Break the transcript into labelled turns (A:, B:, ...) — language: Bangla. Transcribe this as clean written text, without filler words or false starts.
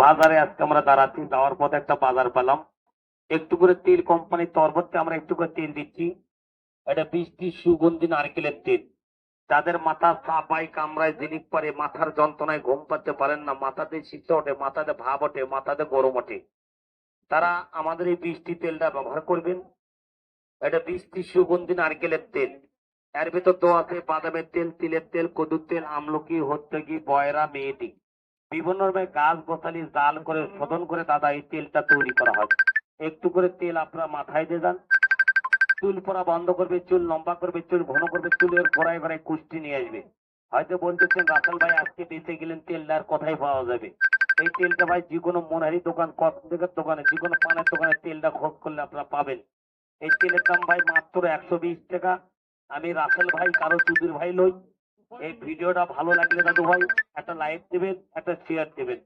A: বাজারে আজকে আমরা দাঁড়াচ্ছি, যাওয়ার পথে একটা বাজার পেলাম। একটু করে তেল কোম্পানির তরফতে আমরা একটু করে তেল দিচ্ছি। এটা বৃষ্টি সুগন্ধি নারকেলের তেল। যাদের মাথা চাপাই কামড়ায় জিনিস পারে, মাথার যন্ত্রণায় ঘুম পাচ্ছে পারেন না, মাথাতে শীত ওঠে, মাথাতে ভাব ওঠে, মাথাতে গরম ওঠে, তারা আমাদের এই বৃষ্টি তেলটা ব্যবহার করবেন। এটা বৃষ্টি সুগন্ধি নারকেলের তেল। এর ভিতর তো আছে বাদামের তেল, তিলের তেল, কদুর তেল, আমলকি, হত্যকি, বয়রা, মেয়েটি, বিভিন্ন রকমের গাছ গোছালি জাল করে শোধন করে দাদা এই তেলটা তৈরি করা হয়। একটু করে তেল আপনারা মাথায় দিয়ে যান। চুল পড়া বন্ধ করবে, চুল লম্বা করবে, চুল ঘন করবে, চুলের গোড়ায় গোড়ায় কুষ্টি নিয়ে আসবে। হয়তো বলতেছেন রাসেল ভাই আজকে বেঁচে গেলেন, তেলটার কোথায় পাওয়া যাবে? এই তেলটা ভাই যে কোনো মনারি দোকান, কসমেটিকের দোকানে, যে কোনো পানের দোকানে তেলটা খোঁজ করলে আপনারা পাবেন। এই তেলের দাম ভাই মাত্র 120 টাকা। আমি রাসেল ভাই কারো চুদির ভাই লই। এই ভিডিওটা ভালো লাগলে দাদু ভাই একটা লাইক দেবেন, একটা শেয়ার দেবেন।